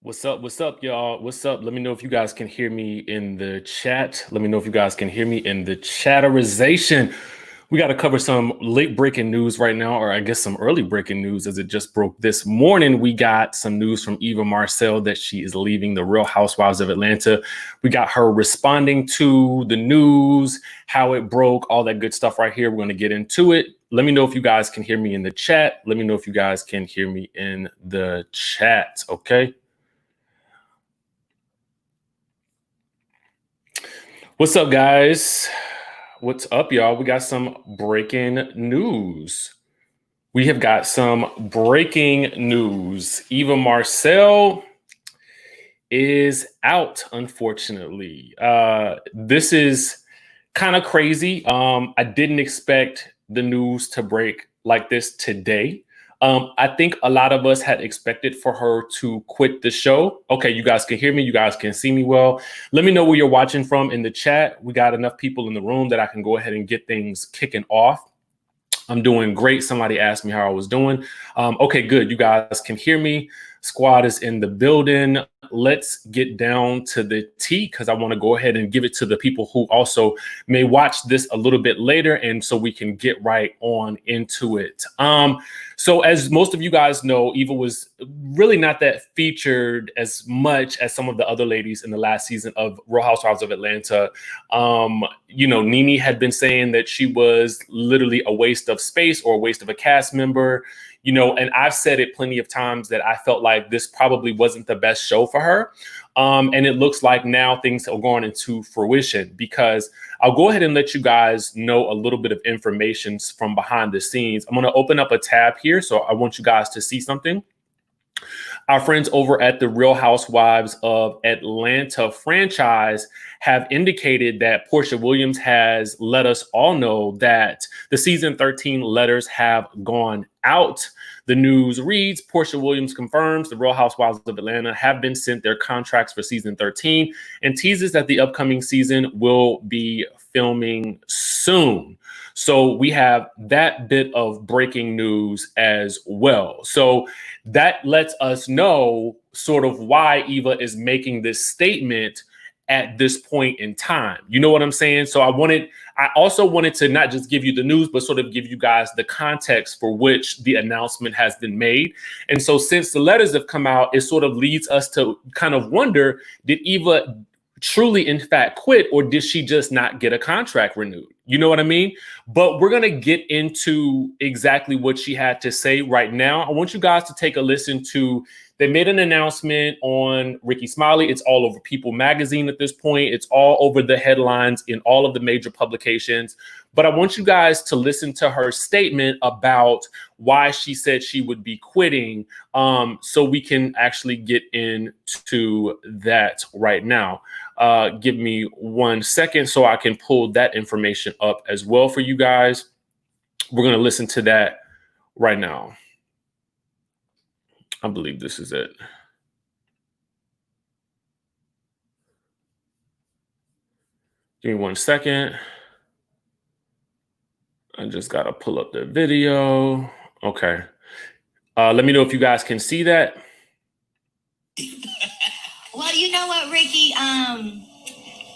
What's up? What's up, y'all? What's up? Let me know if you guys can hear me in the chat. Let me know if you guys can hear me in the chatterization. We got to cover some late breaking news right now, or I guess some early breaking news as it just broke this morning. We got some news from EVA MARCILLE that she is leaving the Real Housewives of Atlanta. We got her responding to the news, how it broke, all that good stuff right here. We're going to get into it. Let me know if you guys can hear me in the chat. Let me know if you guys can hear me in the chat, okay? What's up, guys? What's up, y'all? We got some breaking news. We have got some breaking news. EVA MARCILLE is out, unfortunately. This is kind of crazy. I didn't expect the news to break like this today. I think a lot of us had expected for her to quit the show. Okay, you guys can hear me. You guys can see me well. Let me know where you're watching from in the chat. We got enough people in the room that I can go ahead and get things kicking off. I'm doing great. Somebody asked me how I was doing. Okay, good. You guys can hear me. Squad is in the building. Let's get down to the T because I want to go ahead and give it to the people who also may watch this a little bit later, and so we can get right on into it. So as most of you guys know, Eva was really not that featured as much as some of the other ladies in the last season of Real Housewives of Atlanta. Nene had been saying that she was literally a waste of space or a waste of a cast member. And I've said it plenty of times that I felt like this probably wasn't the best show for her. And it looks like now things are going into fruition because I'll go ahead and let you guys know a little bit of information from behind the scenes. I'm going to open up a tab here. So I want you guys to see something. Our friends over at the Real Housewives of Atlanta franchise have indicated that Porsha Williams has let us all know that the season 13 letters have gone out. The news reads, Porsha Williams confirms the Real Housewives of Atlanta have been sent their contracts for season 13 and teases that the upcoming season will be filming soon. So we have that bit of breaking news as well. So that lets us know sort of why Eva is making this statement at this point in time. You know what I'm saying? So I also wanted to not just give you the news, but sort of give you guys the context for which the announcement has been made. And so since the letters have come out, it sort of leads us to kind of wonder, did Eva truly in fact quit, or did she just not get a contract renewed? You know what I mean? But we're going to get into exactly what she had to say right now. I want you guys to take a listen to, they made an announcement on Ricky Smiley. It's all over People magazine at this point. It's all over the headlines in all of the major publications. But I want you guys to listen to her statement about why she said she would be quitting, so we can actually get into that right now. Give me 1 second so I can pull that information up as well for you guys. We're going to listen to that right now. I believe this is it. Give me 1 second. I just got to pull up the video. Okay. Let me know if you guys can see that. Well, you know what, Ricky?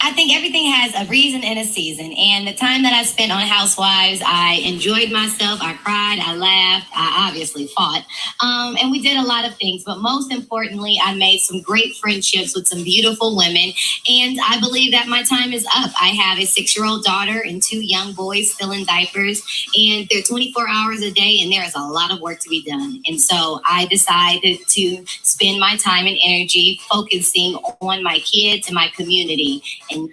I think everything has a reason and a season. And the time that I spent on Housewives, I enjoyed myself. I cried, I laughed, I obviously fought. And we did a lot of things. But most importantly, I made some great friendships with some beautiful women. And I believe that my time is up. I have a 6-year-old daughter and 2 young boys still in diapers. And they're 24 hours a day, and there is a lot of work to be done. And so I decided to spend my time and energy focusing on my kids and my community. And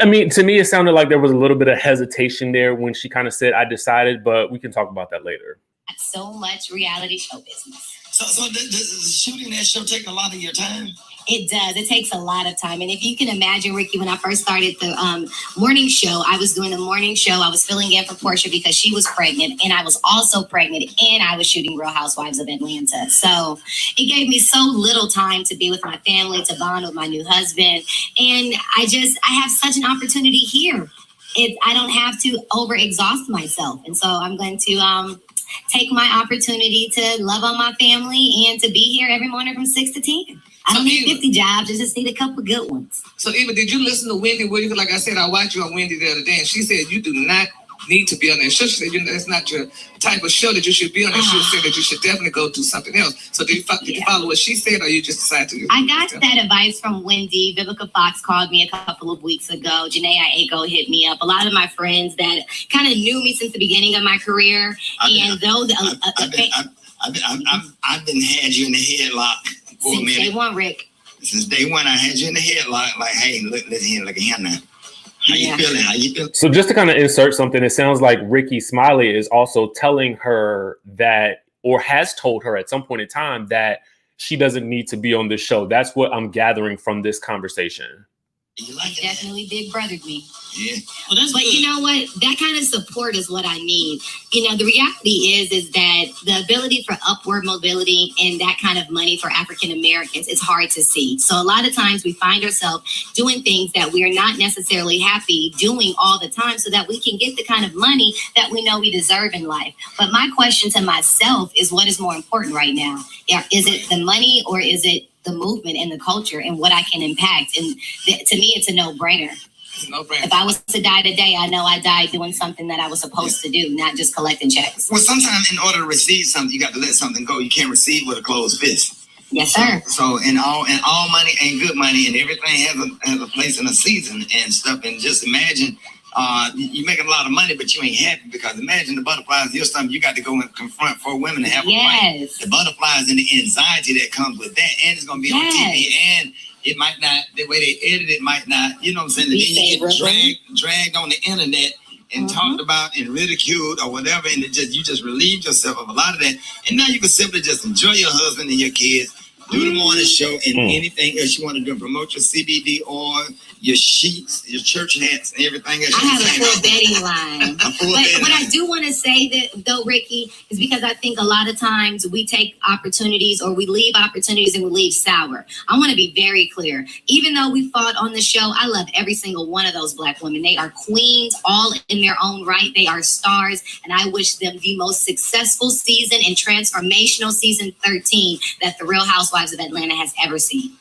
I mean, to me, it sounded like there was a little bit of hesitation there when she kind of said, I decided, but we can talk about that later. So much reality show business. So the shooting that show take a lot of your time? It does. It takes a lot of time. And if you can imagine, Ricky, when I first started the morning show, I was doing the morning show. I was filling in for Porsha because she was pregnant, and I was also pregnant, and I was shooting Real Housewives of Atlanta. So it gave me so little time to be with my family, to bond with my new husband. And I have such an opportunity here. I don't have to overexhaust myself. And so I'm going to take my opportunity to love on my family and to be here every morning from 6 to 10. I don't need 50 jobs. I just need a couple good ones. So, Eva, did you listen to Wendy Williams? Like I said, I watched you on Wendy the other day, and she said you do not need to be on that show. She said that's not your type of show that you should be on. And she said that you should definitely go do something else. So did you follow what she said, or you just decided to? I got that advice from Wendy. Vivica Fox called me a couple of weeks ago. Janae Aiko hit me up. A lot of my friends that kind of knew me since the beginning of my career. I've been had you in the headlock for a minute. Since day one, Rick. Since day one, I had you in the headlock. Like, hey, look at him now. How you feeling? So just to kind of insert something, it sounds like Ricky Smiley is also telling her that, or has told her at some point in time, that she doesn't need to be on this show. That's what I'm gathering from this conversation. You like it? Definitely big brothered me. Yeah. Well, but good. You know what? That kind of support is what I need. You know, the reality is that the ability for upward mobility and that kind of money for African Americans is hard to see. So a lot of times we find ourselves doing things that we are not necessarily happy doing all the time so that we can get the kind of money that we know we deserve in life. But my question to myself is, what is more important right now? Is it the money, or is it the movement and the culture and what I can impact? And to me, it's a no-brainer. If I was to die today, I know I died doing something that I was supposed to do, not just collecting checks. Well, sometimes in order to receive something, you got to let something go. You can't receive with a closed fist. Yes, sir. So in all money ain't good money, and everything has a place and a season and stuff. And just imagine you making a lot of money, but you ain't happy, because imagine the butterflies. Your stomach, you got to go and confront 4 women to have a fight. The butterflies and the anxiety that comes with that, and it's going to be on TV, and it might not, the way they edit it might not, you know what I'm saying? And then you get dragged on the internet and talked about and ridiculed or whatever, and you just relieved yourself of a lot of that. And now you can simply just enjoy your husband and your kids, do the morning show, and anything else you want to do. Promote your CBD oil, your sheets, your church hats, and everything else. I have a full bedding line. But what I do want to say, that though, Ricky, is because I think a lot of times we take opportunities, or we leave opportunities and we leave sour. I want to be very clear. Even though we fought on the show, I love every single one of those Black women. They are queens, all in their own right. They are stars, and I wish them the most successful season and transformational season 13 that the Real Housewives of Atlanta has ever seen.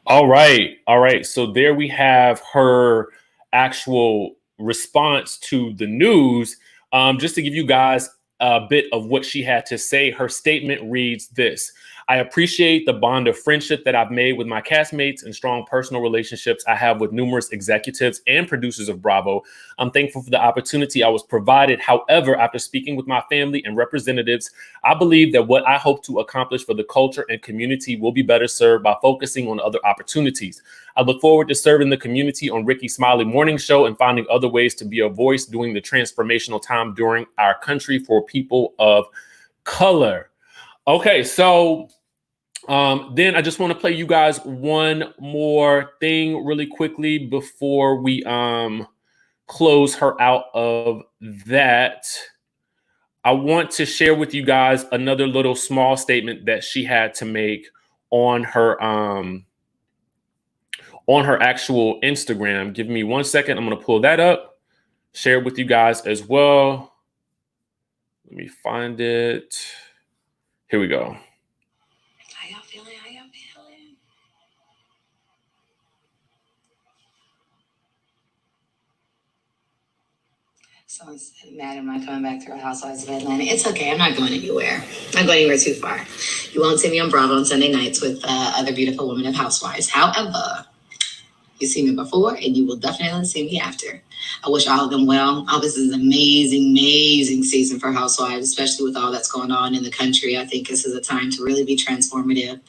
All right. So there we have her actual response to the news. Just to give you guys a bit of what she had to say, her statement reads this: I appreciate the bond of friendship that I've made with my castmates and strong personal relationships I have with numerous executives and producers of Bravo. I'm thankful for the opportunity I was provided. However, after speaking with my family and representatives, I believe that what I hope to accomplish for the culture and community will be better served by focusing on other opportunities. I look forward to serving the community on Ricky Smiley Morning Show and finding other ways to be a voice during the transformational time during our country for people of color. Okay, so then I just want to play you guys one more thing really quickly before we close her out of that. I want to share with you guys another little small statement that she had to make on her actual Instagram. Give me 1 second. I'm going to pull that up, share it with you guys as well. Let me find it. Here we go. How y'all feeling? Someone's mad I'm not coming back to Real Housewives of Atlanta. It's okay. I'm not going anywhere. I'm not going anywhere too far. You won't see me on Bravo on Sunday nights with other beautiful women of Housewives. However, you see me before, and you will definitely see me after. I wish all of them well. Oh, this is an amazing, amazing season for Housewives, especially with all that's going on in the country. I think this is a time to really be transformative.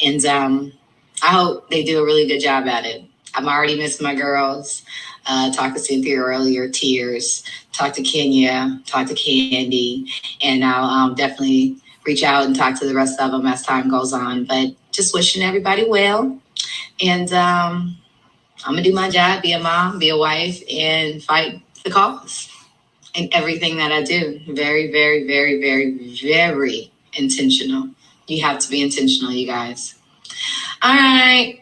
And I hope they do a really good job at it. I'm already missing my girls. Talked to Cynthia earlier, tears. Talked to Kenya, talked to Kandi. And I'll definitely reach out and talk to the rest of them as time goes on. But just wishing everybody well. And I'm going to do my job, be a mom, be a wife, and fight the cause in everything that I do. Very, very, very, very, very intentional. You have to be intentional, you guys. All right.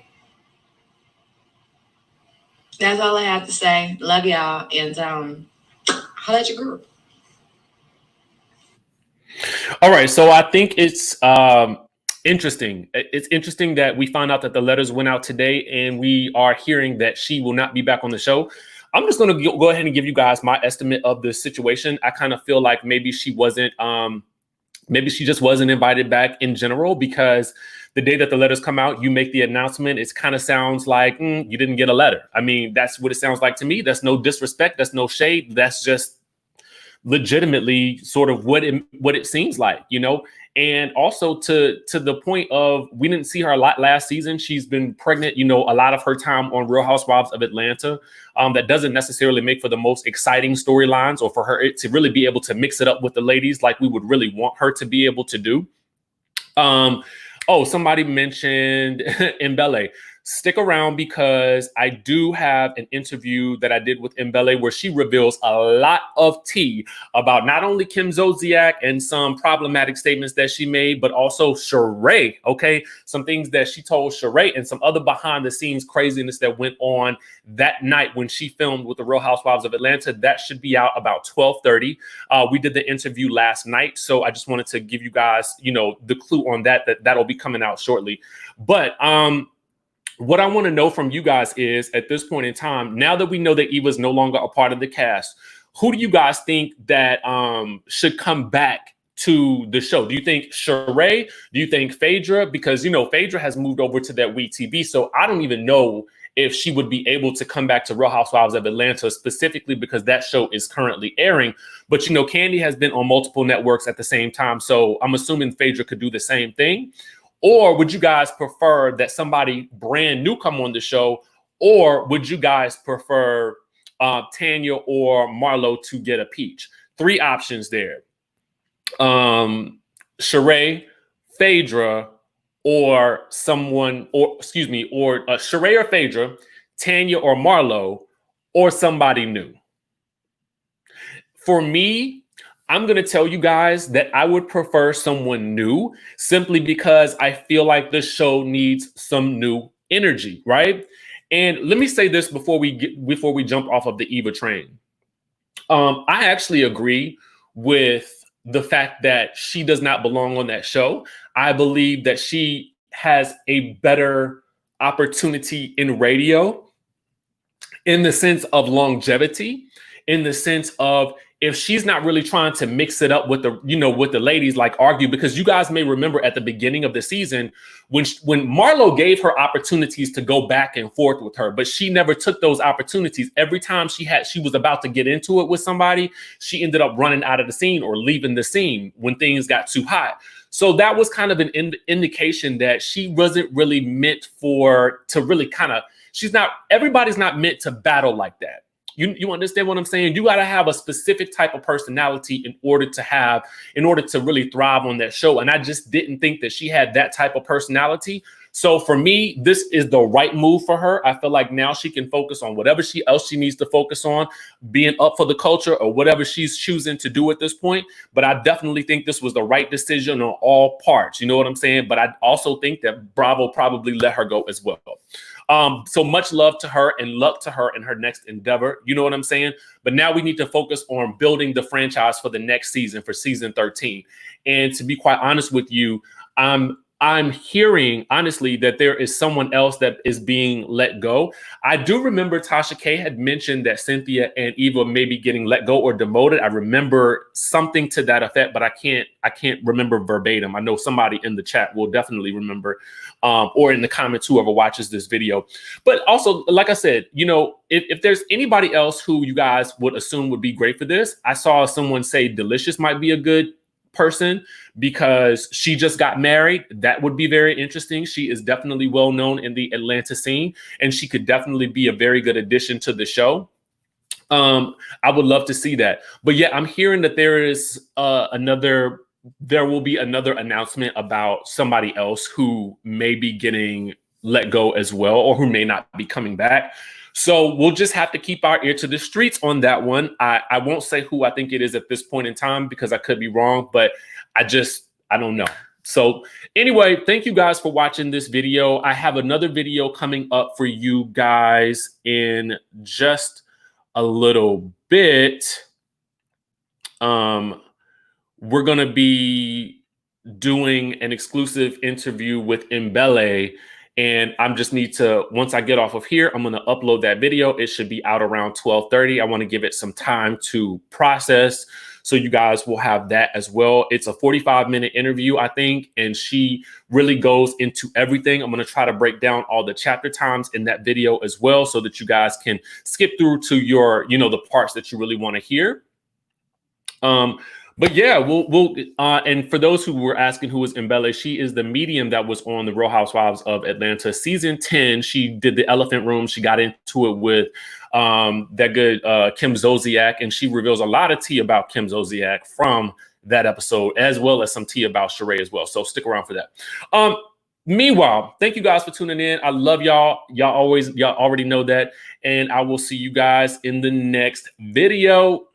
That's all I have to say. Love y'all. And holla at your girl. All right. So I think it's interesting. It's interesting that we found out that the letters went out today, and we are hearing that she will not be back on the show. I'm just going to go ahead and give you guys my estimate of the situation. I kind of feel like maybe she wasn't, maybe she just wasn't invited back in general, because the day that the letters come out, you make the announcement. It kind of sounds like you didn't get a letter. I mean, that's what it sounds like to me. That's no disrespect. That's no shade. That's just legitimately sort of what it seems like, you know. And also to the point of, we didn't see her a lot last season. She's been pregnant, you know, a lot of her time on Real Housewives of Atlanta. That doesn't necessarily make for the most exciting storylines, or for her to really be able to mix it up with the ladies like we would really want her to be able to do. Oh, somebody mentioned Mbele. Stick around, because I do have an interview that I did with Mbele where she reveals a lot of tea about not only Kim Zolciak and some problematic statements that she made, but also Sheree, okay? Some things that she told Sheree, and some other behind the scenes craziness that went on that night when she filmed with the Real Housewives of Atlanta. That should be out about 12:30. We did the interview last night, so I just wanted to give you guys, you know, the clue on that'll be coming out shortly. But what I want to know from you guys is, at this point in time, now that we know that Eva's no longer a part of the cast, who do you guys think that should come back to the show? Do you think Sheree? Do you think Phaedra? Because, you know, Phaedra has moved over to that WE tv, so I don't even know if she would be able to come back to Real Housewives of Atlanta, specifically because that show is currently airing. But, you know, Kandi has been on multiple networks at the same time, so I'm assuming Phaedra could do the same thing. Or would you guys prefer that somebody brand new come on the show? Or would you guys prefer Tanya or Marlo to get a peach? 3 options there. Sheree, Phaedra, or someone, or excuse me, or Sheree or Phaedra, Tanya or Marlo, or somebody new. For me, I'm going to tell you guys that I would prefer someone new, simply because I feel like the show needs some new energy, right? And let me say this before we jump off of the Eva train. I actually agree with the fact that she does not belong on that show. I believe that she has a better opportunity in radio, in the sense of longevity, in the sense of, if she's not really trying to mix it up with the, you know, with the ladies, like argue, because you guys may remember at the beginning of the season when Marlo gave her opportunities to go back and forth with her, but she never took those opportunities. Every time she was about to get into it with somebody, she ended up running out of the scene or leaving the scene when things got too hot. So that was kind of an indication that she wasn't really meant to really kind of, everybody's not meant to battle like that. You understand what I'm saying? You got to have a specific type of personality in order to really thrive on that show. And I just didn't think that she had that type of personality. So for me, this is the right move for her. I feel like now she can focus on whatever else she needs to focus on, being up for the culture or whatever she's choosing to do at this point. But I definitely think this was the right decision on all parts. You know what I'm saying? But I also think that Bravo probably let her go as well. So much love to her and luck to her in her next endeavor. You know what I'm saying? But now we need to focus on building the franchise for the next season, for season 13. And to be quite honest with you, I'm hearing, honestly, that there is someone else that is being let go. I do remember Tasha K had mentioned that Cynthia and Eva may be getting let go or demoted. I remember something to that effect, but I can't remember verbatim. I know somebody in the chat will definitely remember, or in the comments, whoever watches this video. But also, like I said, you know, if there's anybody else who you guys would assume would be great for this, I saw someone say Delicious might be a good person because she just got married. That would be very interesting. She is definitely well known in the Atlanta scene, and she could definitely be a very good addition to the show. I would love to see that. But yeah, I'm hearing that there will be another announcement about somebody else who may be getting let go as well, or who may not be coming back. So we'll just have to keep our ear to the streets on that one. I won't say who I think it is at this point in time because I could be wrong, but I don't know. So anyway, thank you guys for watching this video. I have another video coming up for you guys in just a little bit. We're going to be doing an exclusive interview with Mbele. And I just need to, once I get off of here, I'm going to upload that video. It should be out around 12:30. I want to give it some time to process. So you guys will have that as well. It's a 45-minute interview, I think. And she really goes into everything. I'm going to try to break down all the chapter times in that video as well, so that you guys can skip through to your, the parts that you really want to hear. But yeah, and for those who were asking who is Mbele, she is the medium that was on the Real Housewives of Atlanta season 10. She did the elephant room. She got into it with that good Kim Zolciak, and she reveals a lot of tea about Kim Zolciak from that episode, as well as some tea about Sheree as well. So stick around for that. Meanwhile, thank you guys for tuning in. I love y'all. Y'all already know that. And I will see you guys in the next video.